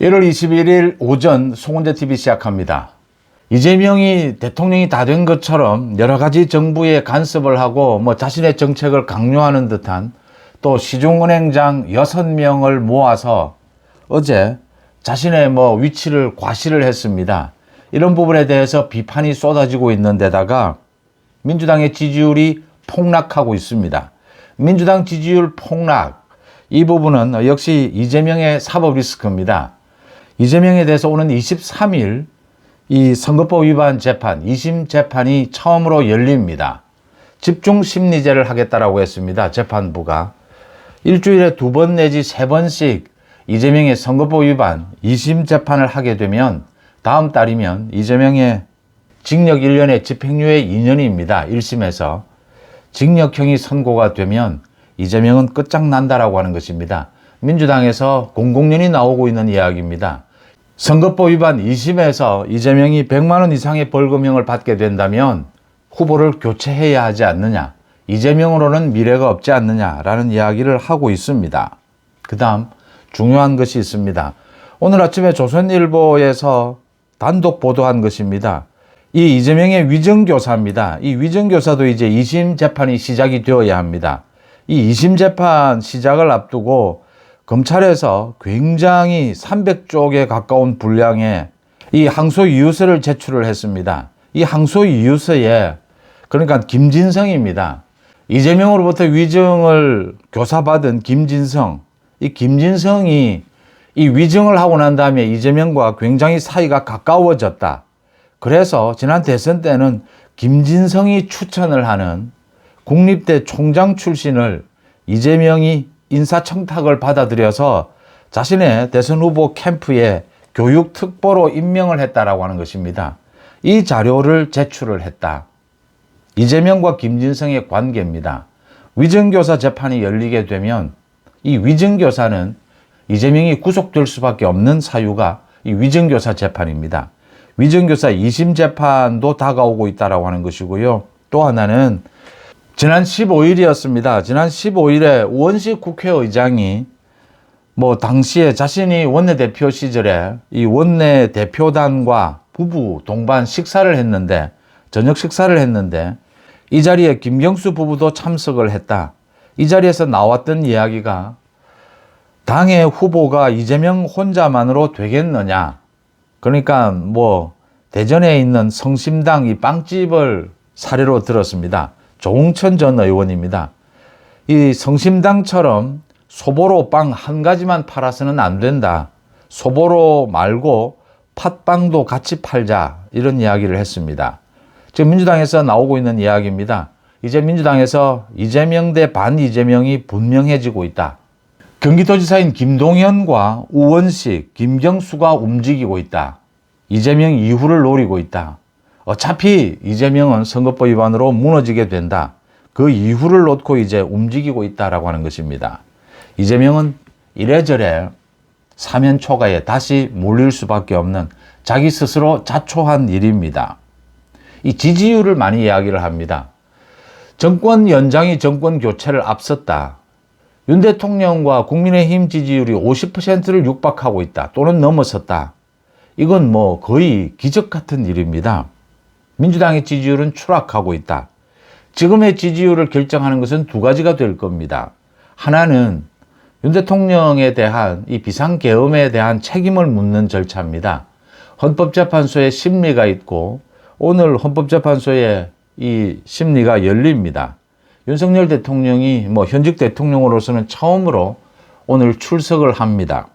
1월 21일 오전 송원재TV 시작합니다. 이재명이 대통령이 다 된 것처럼 여러 가지 정부에 간섭을 하고 자신의 정책을 강요하는 듯한 또 시중은행장 6명을 모아서 어제 자신의 위치를 과시를 했습니다. 이런 부분에 대해서 비판이 쏟아지고 있는 데다가 민주당의 지지율이 폭락하고 있습니다. 민주당 지지율 폭락, 이 부분은 역시 이재명의 사법 리스크입니다. 이재명에 대해서 오는 23일 이 선거법 위반 재판, 2심 재판이 처음으로 열립니다. 집중심리제를 하겠다라고 했습니다. 재판부가. 일주일에 2번 내지 3번씩 이재명의 선거법 위반 2심 재판을 하게 되면 다음 달이면 이재명의 징역 1년에 집행유예 2년입니다. 1심에서. 징역형이 선고가 되면 이재명은 끝장난다라고 하는 것입니다. 민주당에서 공공연히 나오고 있는 이야기입니다. 선거법 위반 2심에서 이재명이 100만 원 이상의 벌금형을 받게 된다면 후보를 교체해야 하지 않느냐, 이재명으로는 미래가 없지 않느냐라는 이야기를 하고 있습니다. 그 다음 중요한 것이 있습니다. 오늘 아침에 조선일보에서 단독 보도한 것입니다. 이 이재명의 위정교사입니다. 이 위정교사도 이제 2심 재판이 시작이 되어야 합니다. 이 2심 재판 시작을 앞두고 검찰에서 굉장히 300쪽에 가까운 분량의 이 항소이유서를 제출을 했습니다. 이 항소이유서에 그러니까 김진성입니다. 이재명으로부터 위정을 교사받은 김진성, 이 김진성이 이 위정을 하고 난 다음에 이재명과 굉장히 사이가 가까워졌다. 그래서 지난 대선 때는 김진성이 추천을 하는 국립대 총장 출신을 이재명이 인사청탁을 받아들여서 자신의 대선 후보 캠프에 교육특보로 임명을 했다라고 하는 것입니다. 이 자료를 제출을 했다. 이재명과 김진성의 관계입니다. 위정교사 재판이 열리게 되면 이 위정교사는 이재명이 구속될 수밖에 없는 사유가 이 위정교사 재판입니다. 위정교사 2심 재판도 다가오고 있다라고 하는 것이고요. 또 하나는 지난 15일이었습니다. 지난 15일에 우원식 국회의장이 당시에 자신이 원내대표 시절에 이 원내대표단과 부부 동반 식사를 했는데, 저녁 식사를 했는데 이 자리에 김경수 부부도 참석을 했다. 이 자리에서 나왔던 이야기가 당의 후보가 이재명 혼자만으로 되겠느냐. 그러니까 대전에 있는 성심당 이 빵집을 사례로 들었습니다. 조홍천 전 의원입니다. 이 성심당처럼 소보로 빵 한 가지만 팔아서는 안 된다. 소보로 말고 팥빵도 같이 팔자. 이런 이야기를 했습니다. 지금 민주당에서 나오고 있는 이야기입니다. 이제 민주당에서 이재명 대 반이재명이 분명해지고 있다. 경기도지사인 김동연과 우원식, 김경수가 움직이고 있다. 이재명 이후를 노리고 있다. 어차피 이재명은 선거법 위반으로 무너지게 된다. 그 이후를 놓고 이제 움직이고 있다라고 하는 것입니다. 이재명은 이래저래 사면 초가에 다시 몰릴 수밖에 없는 자기 스스로 자초한 일입니다. 이 지지율을 많이 이야기를 합니다. 정권 연장이 정권 교체를 앞섰다. 윤 대통령과 국민의힘 지지율이 50%를 육박하고 있다. 또는 넘어섰다. 이건 거의 기적 같은 일입니다. 민주당의 지지율은 추락하고 있다. 지금의 지지율을 결정하는 것은 두 가지가 될 겁니다. 하나는 윤 대통령에 대한 이 비상계엄에 대한 책임을 묻는 절차입니다. 헌법재판소에 심리가 있고 오늘 헌법재판소에 이 심리가 열립니다. 윤석열 대통령이 현직 대통령으로서는 처음으로 오늘 출석을 합니다.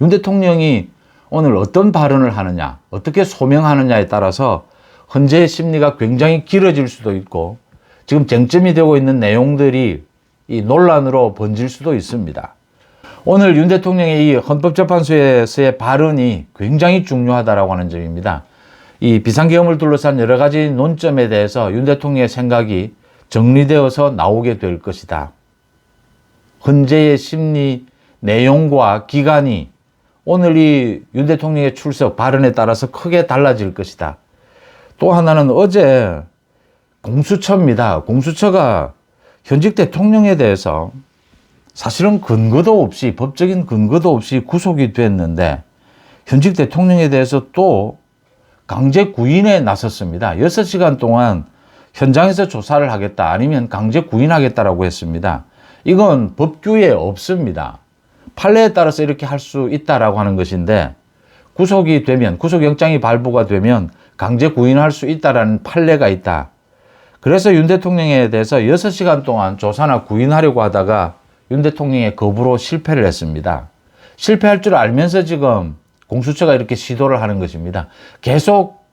윤 대통령이 오늘 어떤 발언을 하느냐, 어떻게 소명하느냐에 따라서 헌재의 심리가 굉장히 길어질 수도 있고 지금 쟁점이 되고 있는 내용들이 이 논란으로 번질 수도 있습니다. 오늘 윤 대통령의 이 헌법재판소에서의 발언이 굉장히 중요하다라고 하는 점입니다. 이 비상계엄을 둘러싼 여러 가지 논점에 대해서 윤 대통령의 생각이 정리되어서 나오게 될 것이다. 헌재의 심리 내용과 기간이 오늘 이 윤 대통령의 출석 발언에 따라서 크게 달라질 것이다. 또 하나는 어제 공수처입니다. 공수처가 현직 대통령에 대해서 사실은 근거도 없이, 법적인 근거도 없이 구속이 됐는데 현직 대통령에 대해서 또 강제 구인에 나섰습니다. 6시간 동안 현장에서 조사를 하겠다, 아니면 강제 구인하겠다라고 했습니다. 이건 법규에 없습니다. 판례에 따라서 이렇게 할 수 있다라고 하는 것인데, 구속이 되면, 구속영장이 발부가 되면 강제 구인할 수 있다라는 판례가 있다. 그래서 윤 대통령에 대해서 6시간 동안 조사나 구인하려고 하다가 윤 대통령의 거부로 실패를 했습니다. 실패할 줄 알면서 지금 공수처가 이렇게 시도를 하는 것입니다. 계속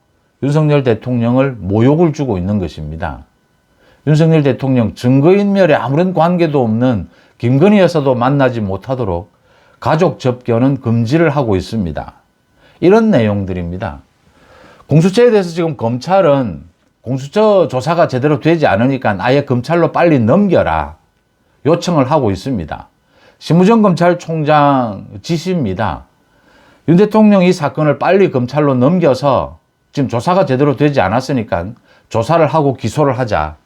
윤석열 대통령을 모욕을 주고 있는 것입니다. 윤석열 대통령 증거인멸에 아무런 관계도 없는 김건희 여사도 만나지 못하도록 가족 접견은 금지를 하고 있습니다. 이런 내용들입니다. 공수처에 대해서 지금 검찰은 공수처 조사가 제대로 되지 않으니까 아예 검찰로 빨리 넘겨라 요청을 하고 있습니다. 심우정 검찰총장 지시입니다. 윤 대통령 이 사건을 빨리 검찰로 넘겨서 지금 조사가 제대로 되지 않았으니까 조사를 하고 기소를 하자.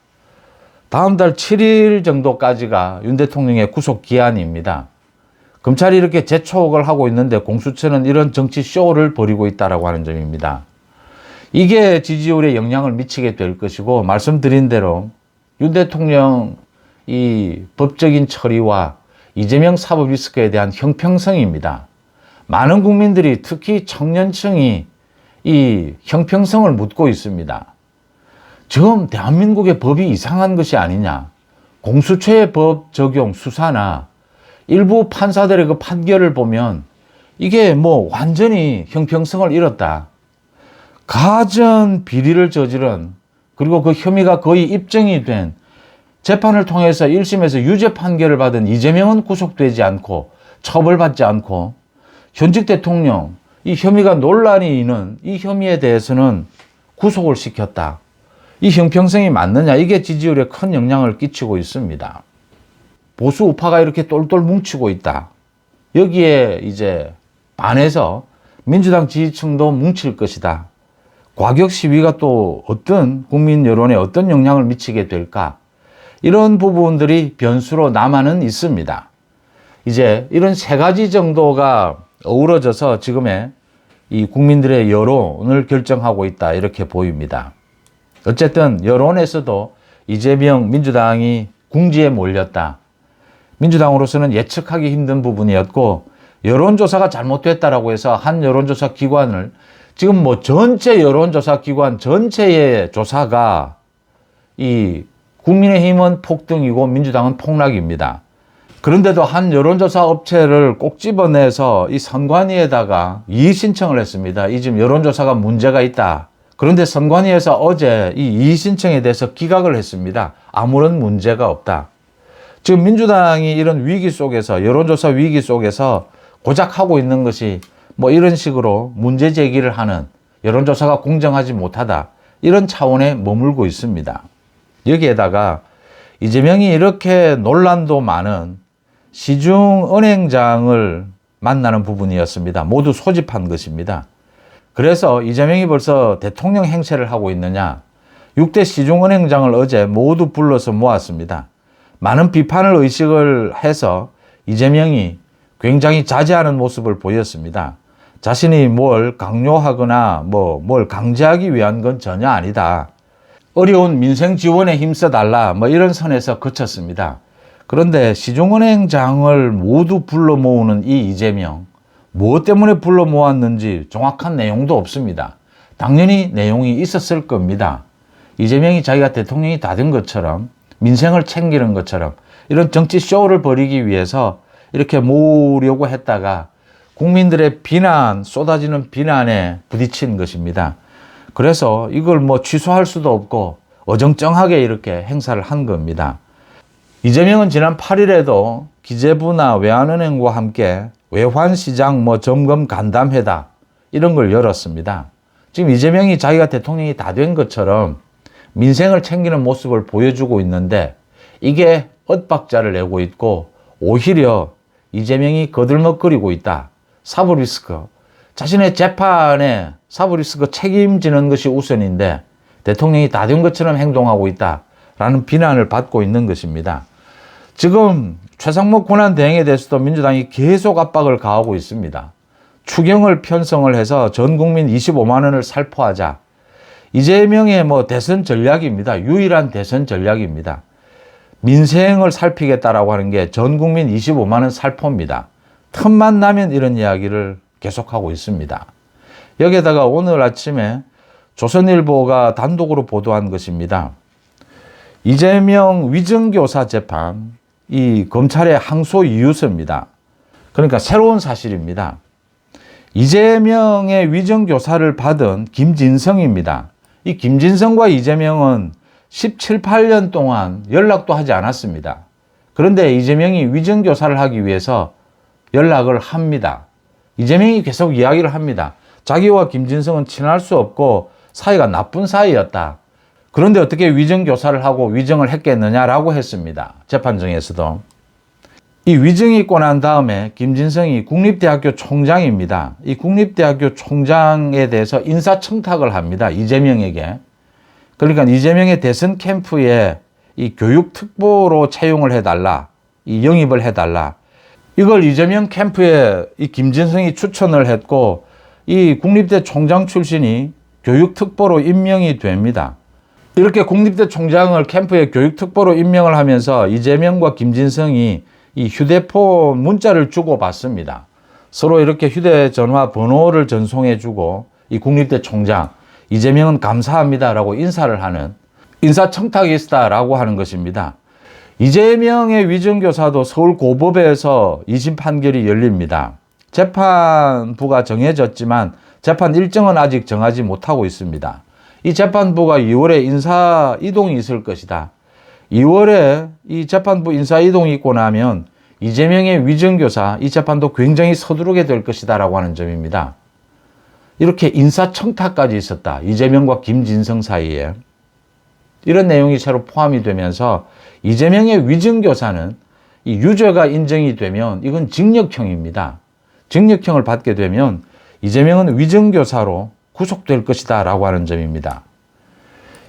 다음 달 7일 정도까지가 윤 대통령의 구속 기한입니다. 검찰이 이렇게 재촉을 하고 있는데 공수처는 이런 정치 쇼를 벌이고 있다고 하는 점입니다. 이게 지지율에 영향을 미치게 될 것이고, 말씀드린 대로 윤 대통령 이 법적인 처리와 이재명 사법 리스크에 대한 형평성입니다. 많은 국민들이, 특히 청년층이 이 형평성을 묻고 있습니다. 지금 대한민국의 법이 이상한 것이 아니냐. 공수처의 법 적용 수사나 일부 판사들의 그 판결을 보면 이게 뭐 완전히 형평성을 잃었다. 가전 비리를 저지른, 그리고 그 혐의가 거의 입증이 된 재판을 통해서 1심에서 유죄 판결을 받은 이재명은 구속되지 않고 처벌받지 않고, 현직 대통령 이 혐의가 논란이 있는 이 혐의에 대해서는 구속을 시켰다. 이 형평성이 맞느냐? 이게 지지율에 큰 영향을 끼치고 있습니다. 보수 우파가 이렇게 똘똘 뭉치고 있다. 여기에 이제 반해서 민주당 지지층도 뭉칠 것이다. 과격 시위가 또 어떤 국민 여론에 어떤 영향을 미치게 될까? 이런 부분들이 변수로 남아는 있습니다. 이제 이런 세 가지 정도가 어우러져서 지금의 이 국민들의 여론을 결정하고 있다, 이렇게 보입니다. 어쨌든 여론에서도 이재명 민주당이 궁지에 몰렸다. 민주당으로서는 예측하기 힘든 부분이었고, 여론조사가 잘못됐다라고 해서 한 여론조사 기관을, 지금 뭐 전체 여론조사 기관 전체의 조사가 이 국민의힘은 폭등이고 민주당은 폭락입니다. 그런데도 한 여론조사 업체를 꼭 집어내서 이 선관위에다가 이의 신청을 했습니다. 이 지금 여론조사가 문제가 있다. 그런데 선관위에서 어제 이 이의 신청에 대해서 기각을 했습니다. 아무런 문제가 없다. 지금 민주당이 이런 위기 속에서, 여론조사 위기 속에서 고작 하고 있는 것이 뭐 이런 식으로 문제 제기를 하는, 여론조사가 공정하지 못하다, 이런 차원에 머물고 있습니다. 여기에다가 이재명이 이렇게 논란도 많은 시중은행장을 만나는 부분이었습니다. 모두 소집한 것입니다. 그래서 이재명이 벌써 대통령 행세를 하고 있느냐, 6대 시중은행장을 어제 모두 불러서 모았습니다. 많은 비판을 의식을 해서 이재명이 굉장히 자제하는 모습을 보였습니다. 자신이 뭘 강요하거나 뭘 강제하기 위한 건 전혀 아니다. 어려운 민생 지원에 힘써달라, 이런 선에서 그쳤습니다. 그런데 시중은행장을 모두 불러 모으는 이 이재명, 무엇 때문에 불러 모았는지 정확한 내용도 없습니다. 당연히 내용이 있었을 겁니다. 이재명이 자기가 대통령이 다 된 것처럼, 민생을 챙기는 것처럼 이런 정치 쇼를 벌이기 위해서 이렇게 모으려고 했다가 국민들의 비난, 쏟아지는 비난에 부딪힌 것입니다. 그래서 이걸 취소할 수도 없고 어정쩡하게 이렇게 행사를 한 겁니다. 이재명은 지난 8일에도 기재부나 외환은행과 함께 외환시장 점검 간담회다, 이런 걸 열었습니다. 지금 이재명이 자기가 대통령이 다 된 것처럼 민생을 챙기는 모습을 보여주고 있는데, 이게 엇박자를 내고 있고 오히려 이재명이 거들먹거리고 있다. 사법 리스크, 자신의 재판에 사법 리스크 책임지는 것이 우선인데 대통령이 다 된 것처럼 행동하고 있다라는 비난을 받고 있는 것입니다. 지금 최상목 권한대행에 대해서도 민주당이 계속 압박을 가하고 있습니다. 추경을 편성을 해서 전 국민 25만 원을 살포하자. 이재명의 대선 전략입니다. 유일한 대선 전략입니다. 민생을 살피겠다라고 하는 게 전 국민 25만 원 살포입니다. 틈만 나면 이런 이야기를 계속하고 있습니다. 여기에다가 오늘 아침에 조선일보가 단독으로 보도한 것입니다. 이재명 위정교사 재판, 이 검찰의 항소 이유서입니다. 그러니까 새로운 사실입니다. 이재명의 위정교사를 받은 김진성입니다. 이 김진성과 이재명은 17, 18년 동안 연락도 하지 않았습니다. 그런데 이재명이 위정교사를 하기 위해서 연락을 합니다. 이재명이 계속 이야기를 합니다. 자기와 김진성은 친할 수 없고 사이가 나쁜 사이였다. 그런데 어떻게 위정교사를 하고 위정을 했겠느냐라고 했습니다. 재판정에서도. 이 위정이 있고 난 다음에 김진성이 국립대학교 총장입니다. 이 국립대학교 총장에 대해서 인사청탁을 합니다. 이재명에게. 그러니까 이재명의 대선 캠프에 이 교육특보로 채용을 해달라. 이 영입을 해달라. 이걸 이재명 캠프에 이 김진성이 추천을 했고 이 국립대 총장 출신이 교육특보로 임명이 됩니다. 이렇게 국립대 총장을 캠프에 교육특보로 임명을 하면서 이재명과 김진성이 이 휴대폰 문자를 주고받습니다. 서로 이렇게 휴대전화 번호를 전송해주고 이 국립대 총장, 이재명은 감사합니다라고 인사를 하는 인사청탁이 있다라고 하는 것입니다. 이재명의 위정교사도 서울고법에서 2심 판결이 열립니다. 재판부가 정해졌지만 재판 일정은 아직 정하지 못하고 있습니다. 이 재판부가 2월에 인사 이동이 있을 것이다. 2월에 이 재판부 인사 이동이 있고 나면 이재명의 위정교사 이 재판도 굉장히 서두르게 될 것이다 라고 하는 점입니다. 이렇게 인사청탁까지 있었다. 이재명과 김진성 사이에. 이런 내용이 새로 포함이 되면서 이재명의 위정교사는 이 유죄가 인정이 되면 이건 징역형입니다. 징역형을 받게 되면 이재명은 위정교사로 구속될 것이다 라고 하는 점입니다.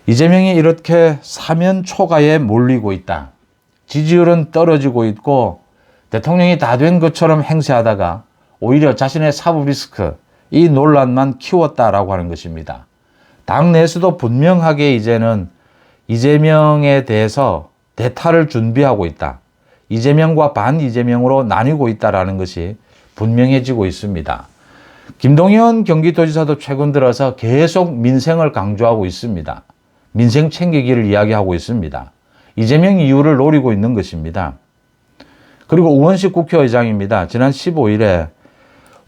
이재명이 이렇게 사면 초가에 몰리고 있다. 지지율은 떨어지고 있고 대통령이 다 된 것처럼 행세하다가 오히려 자신의 사법 리스크, 이 논란만 키웠다라고 하는 것입니다. 당내에서도 분명하게 이제는 이재명에 대해서 대타를 준비하고 있다. 이재명과 반 이재명으로 나뉘고 있다라는 것이 분명해지고 있습니다. 김동연 경기도지사도 최근 들어서 계속 민생을 강조하고 있습니다. 민생 챙기기를 이야기하고 있습니다. 이재명 이유를 노리고 있는 것입니다. 그리고 우원식 국회의장입니다. 지난 15일에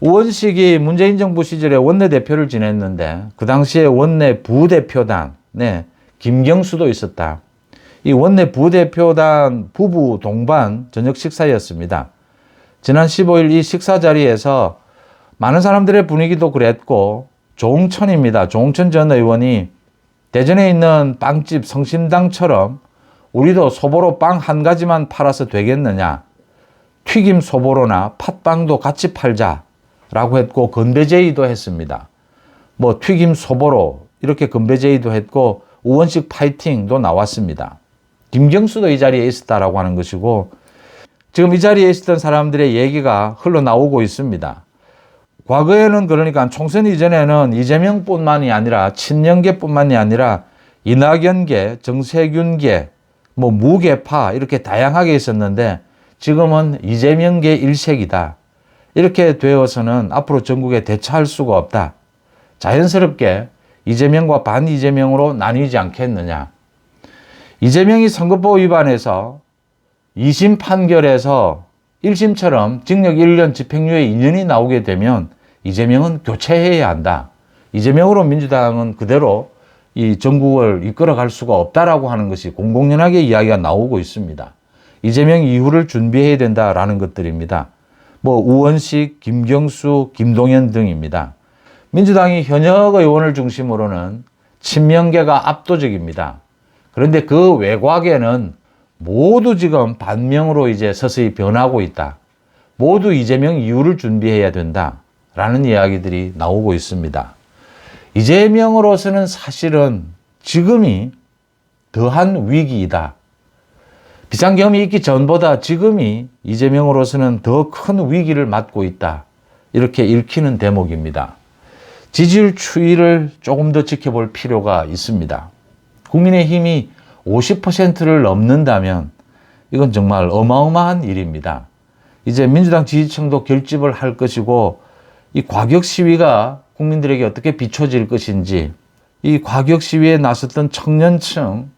우원식이 문재인 정부 시절에 원내대표를 지냈는데 그 당시에 원내 부대표단 김경수도 있었다. 이 원내 부대표단 부부 동반 저녁 식사였습니다. 지난 15일 이 식사 자리에서 많은 사람들의 분위기도 그랬고 조홍천입니다. 조홍천 전 의원이 대전에 있는 빵집 성심당처럼 우리도 소보로 빵 한 가지만 팔아서 되겠느냐. 튀김 소보로나 팥빵도 같이 팔자라고 했고 건배제의도 했습니다. 튀김 소보로 이렇게 건배제의도 했고 우원식 파이팅도 나왔습니다. 김경수도 이 자리에 있었다라고 하는 것이고 지금 이 자리에 있었던 사람들의 얘기가 흘러나오고 있습니다. 과거에는 그러니까 총선 이전에는 이재명뿐만이 아니라 친명계뿐만이 아니라 이낙연계, 정세균계, 무계파 이렇게 다양하게 있었는데 지금은 이재명계 일색이다. 이렇게 되어서는 앞으로 전국에 대처할 수가 없다. 자연스럽게 이재명과 반 이재명으로 나뉘지 않겠느냐. 이재명이 선거법 위반해서 2심 판결에서 1심처럼 징역 1년 집행유예 2년이 나오게 되면 이재명은 교체해야 한다. 이재명으로 민주당은 그대로 이 전국을 이끌어갈 수가 없다라고 하는 것이 공공연하게 이야기가 나오고 있습니다. 이재명 이후를 준비해야 된다라는 것들입니다. 우원식, 김경수, 김동연 등입니다. 민주당이 현역 의원을 중심으로는 친명계가 압도적입니다. 그런데 그 외곽에는 모두 지금 반명으로 이제 서서히 변하고 있다. 모두 이재명 이후를 준비해야 된다라는 이야기들이 나오고 있습니다. 이재명으로서는 사실은 지금이 더한 위기이다. 비상계엄이 있기 전보다 지금이 이재명으로서는 더 큰 위기를 맞고 있다. 이렇게 읽히는 대목입니다. 지지율 추이를 조금 더 지켜볼 필요가 있습니다. 국민의힘이 50%를 넘는다면 이건 정말 어마어마한 일입니다. 이제 민주당 지지층도 결집을 할 것이고 이 과격 시위가 국민들에게 어떻게 비춰질 것인지, 이 과격 시위에 나섰던 청년층,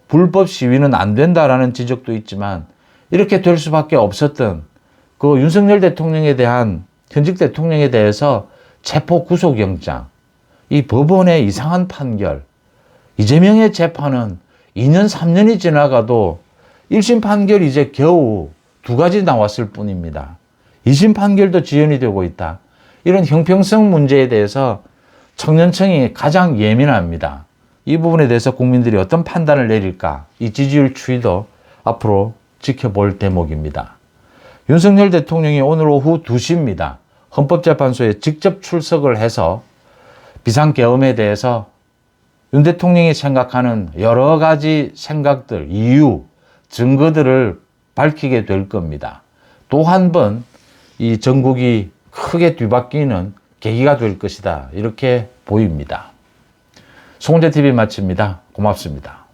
불법 시위는 안 된다라는 지적도 있지만 이렇게 될 수밖에 없었던 그 윤석열 대통령에 대한, 현직 대통령에 대해서 체포 구속영장, 이 법원의 이상한 판결, 이재명의 재판은 2년, 3년이 지나가도 1심 판결이 이제 겨우 2가지 나왔을 뿐입니다. 2심 판결도 지연이 되고 있다. 이런 형평성 문제에 대해서 청년층이 가장 예민합니다. 이 부분에 대해서 국민들이 어떤 판단을 내릴까? 이 지지율 추이도 앞으로 지켜볼 대목입니다. 윤석열 대통령이 오늘 오후 2시입니다. 헌법재판소에 직접 출석을 해서 비상계엄에 대해서 윤 대통령이 생각하는 여러 가지 생각들, 이유, 증거들을 밝히게 될 겁니다. 또 한 번 이 전국이 크게 뒤바뀌는 계기가 될 것이다. 이렇게 보입니다. 송은재TV 마칩니다. 고맙습니다.